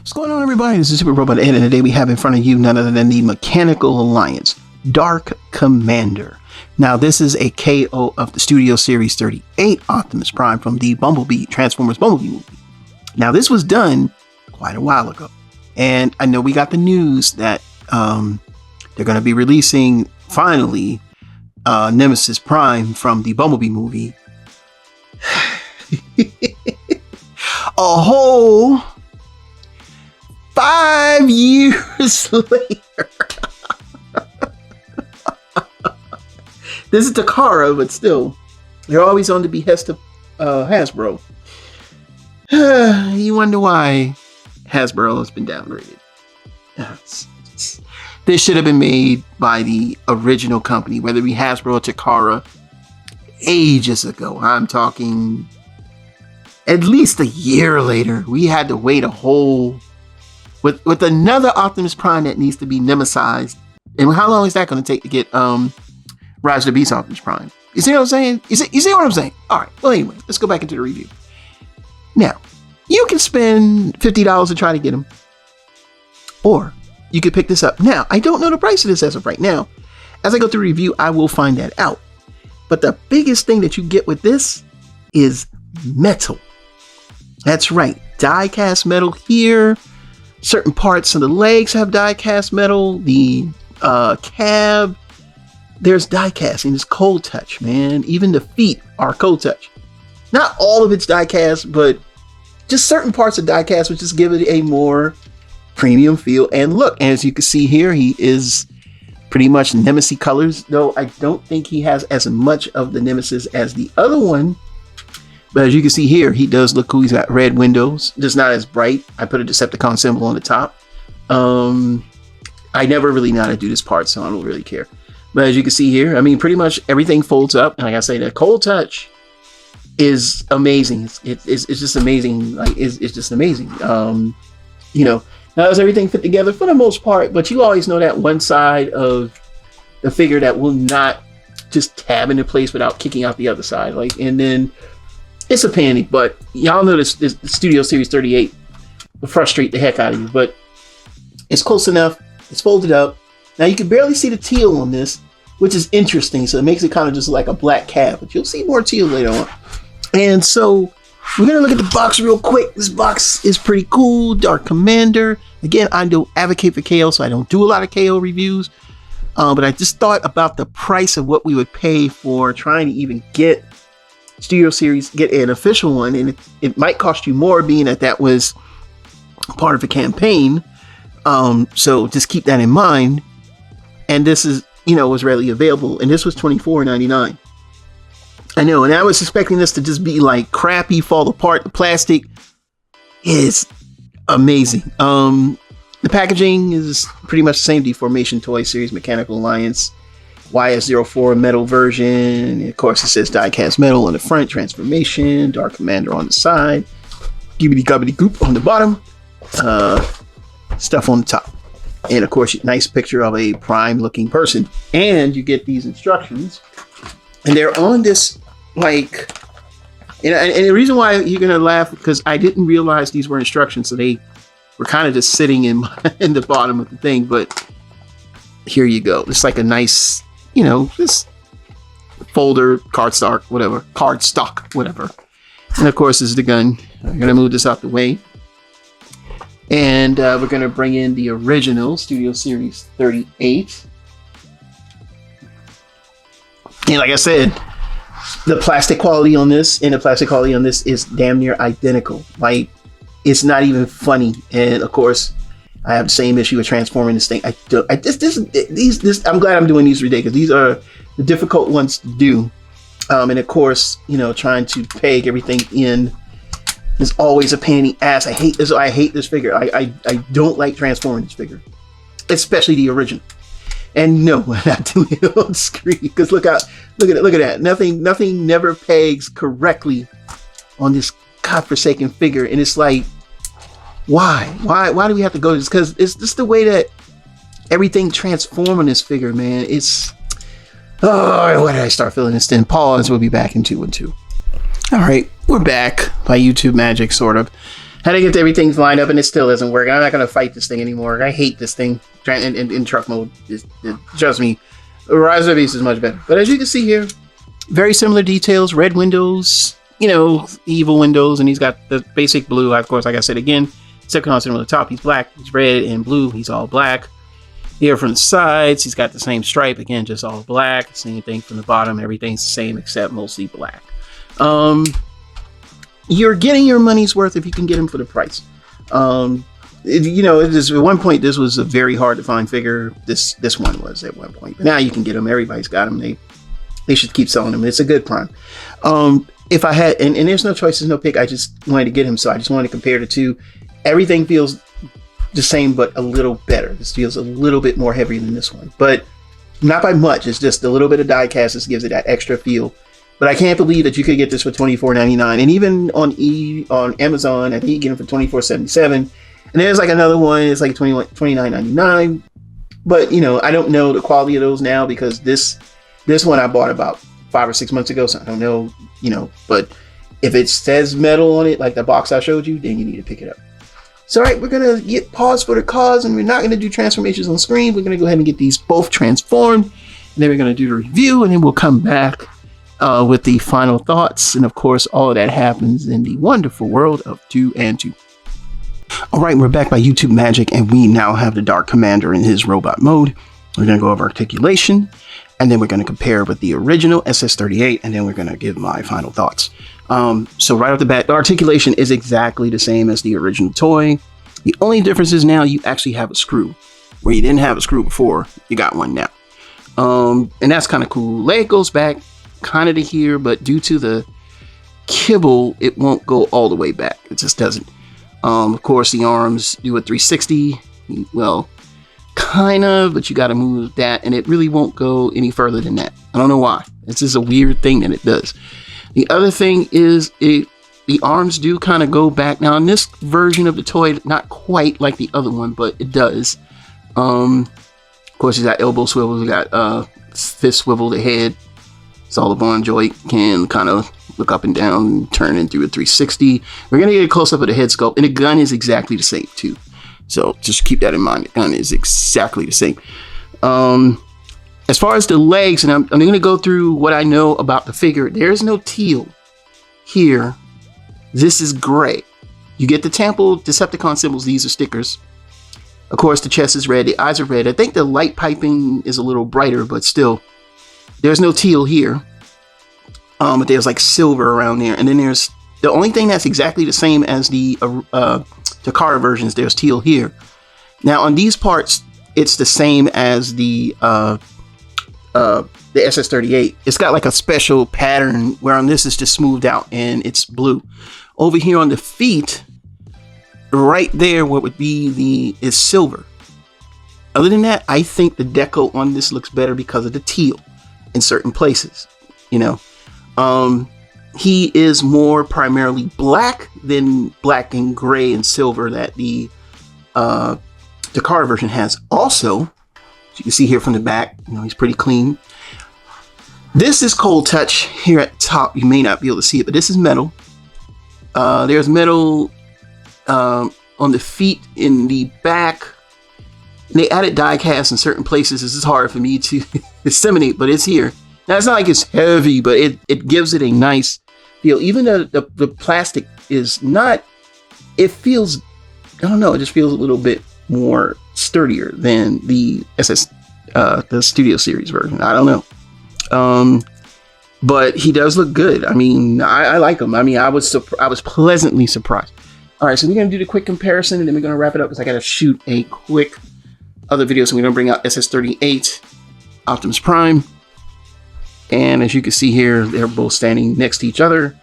What's going on, everybody? This is Super Robot Ed, and today we have in front of you none other than the Mechanical Alliance Dark Commander. Now, this is a KO of the Studio Series 38 Optimus Prime from the Transformers Bumblebee movie. Now, this was done quite a while ago, and I know we got the news that they're going to be releasing, finally, Nemesis Prime from the Bumblebee movie. A whole 5 years later. This is Takara, but still, they're always on the behest of Hasbro. You wonder why Hasbro has been downgraded. This should have been made by the original company, whether it be Hasbro or Takara, ages ago. I'm talking at least a year later. We had to wait a whole... With another Optimus Prime that needs to be Nemesized. And how long is that going to take to get Rise of the Beast Optimus Prime? You see what I'm saying? You see what I'm saying? All right. Well, anyway, let's go back into the review. Now, you can spend $50 to try to get them. Or you could pick this up. Now, I don't know the price of this as of right now. As I go through the review, I will find that out. But the biggest thing that you get with this is metal. That's right. Die-cast metal here. Certain parts of the legs have die-cast metal. The cab, there's die-casting. It's cold touch, man. Even the feet are cold touch. Not all of it's die-cast, but just certain parts of die-cast, which just give it a more premium feel and look. And as you can see here, he is pretty much Nemesis colors, though I don't think he has as much of the Nemesis as the other one. But as you can see here, he does look cool. He's got red windows, just not as bright. I put a Decepticon symbol on the top. I never really know how to do this part, so I don't really care. But as you can see here, I mean, pretty much everything folds up. And like I say, the cold touch is amazing. It's just amazing. Like it's just amazing. You know, now does everything fit together for the most part? But you always know that one side of the figure that will not just tab into place without kicking out the other side. Like, and then it's a panic, but y'all know this Studio Series 38 will frustrate the heck out of you, but it's close enough. It's folded up. Now you can barely see the teal on this, which is interesting. So it makes it kind of just like a black cab, but you'll see more teal later on. And so we're going to look at the box real quick. This box is pretty cool. Dark Commander. Again, I don't advocate for KO, so I don't do a lot of KO reviews. But I just thought about the price of what we would pay for trying to even get Studio Series, get an official one, and it might cost you more, being that was part of a campaign. So just keep that in mind. And this is, was readily available, and this was $24.99. I know, and I was expecting this to just be like crappy, fall apart. The plastic is amazing. The packaging is pretty much the same. Deformation Toy Series Mechanical Alliance YS-04 metal version. And of course, it says die-cast metal on the front, transformation, Dark Commander on the side, gibbity gubbity goop on the bottom, stuff on the top. And of course, nice picture of a prime looking person. And you get these instructions, and they're on this, like, and the reason why you're gonna laugh, because I didn't realize these were instructions, so they were kind of just sitting in the bottom of the thing. But here you go. It's like a nice, this folder, cardstock, whatever. And of course, this is the gun. I'm gonna move this out the way, and we're gonna bring in the original Studio Series 38. And like I said, the plastic quality on this and the plastic quality on this is damn near identical. Like, it's not even funny. And of course, I have the same issue with transforming this thing. I'm glad I'm doing these today, because these are the difficult ones to do. And of course, trying to peg everything in is always a pain in the ass. I hate this. I hate this figure. I don't like transforming this figure, especially the original. And no, we're not doing it on screen, because look at that. Nothing never pegs correctly on this godforsaken figure. And it's like, why do we have to go to this? Because it's just the way that everything transforms on this figure, man. It's, why did I start feeling this? Then pause. We'll be back in 2 and 2. All right, we're back by YouTube magic, sort of. Had to get everything lined up, and it still doesn't work. I'm not going to fight this thing anymore. I hate this thing in truck mode. Trust me, Rise of the Beast is much better. But as you can see here, very similar details. Red windows, you know, evil windows, and he's got the basic blue. Of course, like I said again, except on the top, he's black. He's red and blue. He's all black. Here from the sides, he's got the same stripe. Again, just all black. Same thing from the bottom. Everything's the same except mostly black. You're getting your money's worth if you can get him for the price. You know, at one point, this was a very hard to find figure. This one was at one point. But now you can get them. Everybody's got them. They should keep selling them. It's a good prime. If I had, and there's no choice, there's no pick. I just wanted to get him, so I just wanted to compare the two. Everything feels the same, but a little better. This feels a little bit more heavy than this one, but not by much. It's just a little bit of die cast. This gives it that extra feel. But I can't believe that you could get this for $24.99, and even on Amazon, I think you get them for $24.77. And there's like another one, it's like $29.99. But you know, I don't know the quality of those now because this one I bought about 5 or 6 months ago, so I don't know, you know. But if it says metal on it, like the box I showed you, then you need to pick it up. So, all right, we're gonna get pause for the cause, and we're not gonna do transformations on screen. We're gonna go ahead and get these both transformed, and then we're gonna do the review, and then we'll come back with the final thoughts. And of course, all of that happens in the wonderful world of 2 and 2. All right, we're back by YouTube magic, and we now have the Dark Commander in his robot mode. We're going to go over articulation, and then we're going to compare with the original SS-38, and then we're going to give my final thoughts. So right off the bat, the articulation is exactly the same as the original toy. The only difference is now you actually have a screw. Where you didn't have a screw before, you got one now. And that's kind of cool. Leg goes back kind of to here, but due to the kibble, it won't go all the way back. It just doesn't. Of course, the arms do a 360. Well, kind of, but you got to move that, and it really won't go any further than that. I don't know why. It's just a weird thing that it does. The other thing is the arms do kind of go back. Now, in this version of the toy, not quite like the other one, but it does. Of course, you got elbow swivel, you got fist swivel, the head. It's all the bond joint can kind of look up and down and turn into a 360. We're going to get a close up of the head sculpt, and the gun is exactly the same too. So just keep that in mind. The gun is exactly the same. As far as the legs, and I'm going to go through what I know about the figure. There's no teal here. This is gray. You get the Temple Decepticon symbols. These are stickers. Of course, the chest is red. The eyes are red. I think the light piping is a little brighter, but still. There's no teal here, but there's like silver around there. And then there's the only thing that's exactly the same as the Takara versions. There's teal here. Now on these parts, it's the same as the SS-38. It's got like a special pattern where on this is just smoothed out and it's blue. Over here on the feet, right there, what would be is silver. Other than that, I think the deco on this looks better because of the teal. In certain places, you know, he is more primarily black than black and gray and silver that the Takara version has. Also, as you can see here from the back, you know, he's pretty clean. This is cold touch here at the top. You may not be able to see it, but this is metal. There's metal on the feet in the back. They added die cast in certain places. This is hard for me to disseminate, but it's here. Now, it's not like it's heavy, but it gives it a nice feel. Even the plastic is not, it feels, I don't know, it just feels a little bit more sturdier than the the Studio Series version. I don't know. But he does look good. I mean, I like him. I mean, I was pleasantly surprised. All right, so we're going to do the quick comparison, and then we're going to wrap it up because I got to shoot a quick other video. So we're going to bring out SS-38, Optimus Prime. And as you can see here, they're both standing next to each other.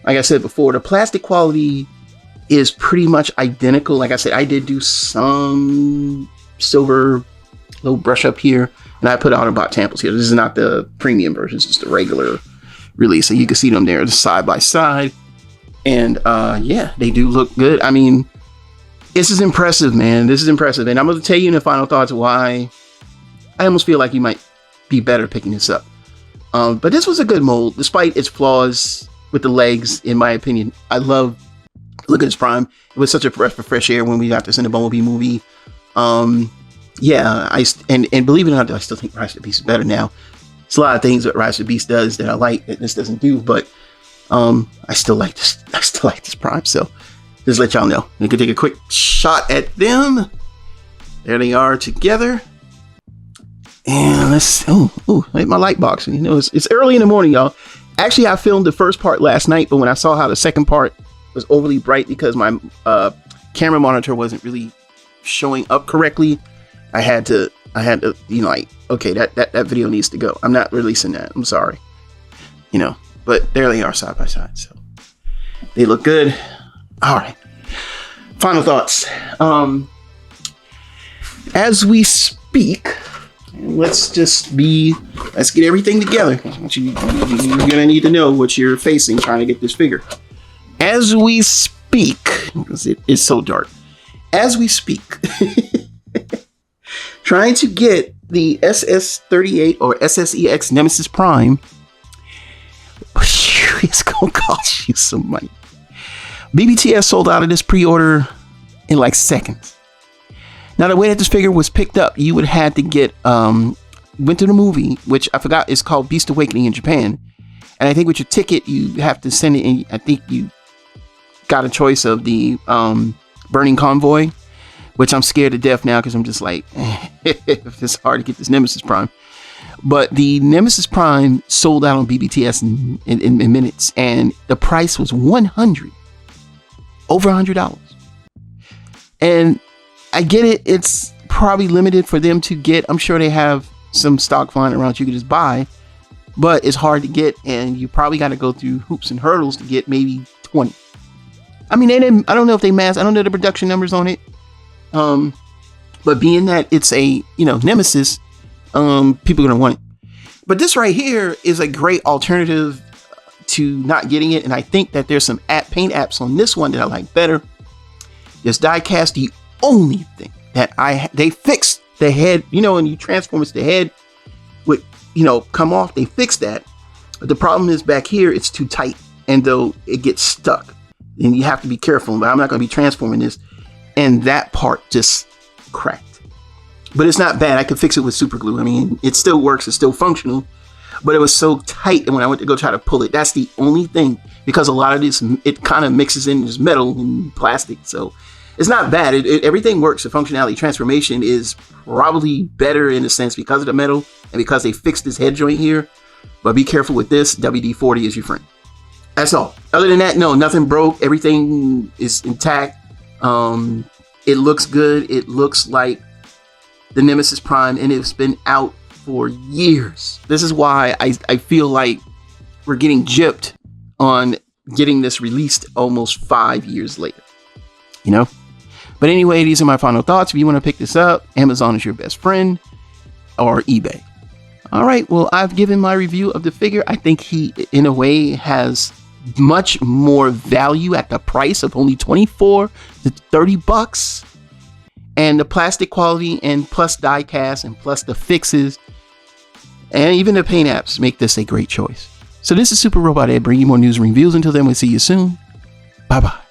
Like I said before, the plastic quality is pretty much identical. Like I said, I did do some silver little brush up here, and I put out about tamples here. This is not the premium version, it's just the regular release. So you can see them there side by side. And yeah, they do look good. I mean, this is impressive, man. This is impressive. And I'm going to tell you in the final thoughts why I almost feel like you might be better picking this up. But this was a good mold, despite its flaws with the legs, in my opinion. I love look at this Prime. It was such a breath of fresh air when we got this in the Bumblebee movie. Yeah, and believe it or not, I still think Rise of the Beast is better now. There's a lot of things that Rise of the Beast does that I like that this doesn't do, but I still like this. I still like this Prime. So just let y'all know. We could take a quick shot at them. There they are together. And let's hit my light box. You know, it's early in the morning, y'all. Actually, I filmed the first part last night, but when I saw how the second part was overly bright because my camera monitor wasn't really showing up correctly, I had to, you know, like, okay, that video needs to go. I'm not releasing that. I'm sorry. You know, but there they are side by side. So they look good. All right. Final thoughts. As we speak, let's get everything together. You're gonna need to know what you're facing trying to get this figure. As we speak, because it is so dark. As we speak, trying to get the SS38 or SSEX Nemesis Prime, it's gonna cost you some money. BBTS sold out of this pre-order in like seconds. Now, the way that this figure was picked up, you would have to get, went to the movie, which I forgot is called Beast Awakening in Japan. And I think with your ticket, you have to send it in. I think you got a choice of the Burning Convoy, which I'm scared to death now because I'm just like, it's hard to get this Nemesis Prime. But the Nemesis Prime sold out on BBTS in minutes, and the price was $100. Over $100. And I get it. It's probably limited for them to get. I'm sure they have some stock flying around you can just buy, but it's hard to get, and you probably got to go through hoops and hurdles to get maybe 20. I mean, I don't know if they I don't know the production numbers on it. But being that it's a, you know, Nemesis, people are going to want it. But this right here is a great alternative to not getting it. And I think that there's some paint apps on this one that I like better. This die cast, the only thing that they fixed the head, you know, when you transform it's the head would, you know, come off. They fixed that. But the problem is back here, it's too tight. And though it gets stuck, and you have to be careful, but I'm not going to be transforming this. And that part just cracked. But it's not bad. I could fix it with super glue. I mean, it still works. It's still functional. But it was so tight. And when I went to go try to pull it, that's the only thing. Because a lot of this, it kind of mixes in this metal and plastic. So it's not bad. Everything works. The functionality transformation is probably better in a sense because of the metal and because they fixed this head joint here. But be careful with this. WD-40 is your friend. That's all. Other than that, no, nothing broke. Everything is intact. It looks good. It looks like the Nemesis Prime, and it's been out for years. This is why I feel like we're getting gypped on getting this released almost 5 years later. You know? But anyway, these are my final thoughts. If you want to pick this up, Amazon is your best friend, or eBay. All right, well, I've given my review of the figure. I think he, in a way, has much more value at the price of only $24 to $30. And the plastic quality and plus die cast and plus the fixes and even the paint apps make this a great choice. So this is Super Robot Ed bringing you more news and reviews. Until then, we'll see you soon. Bye-bye.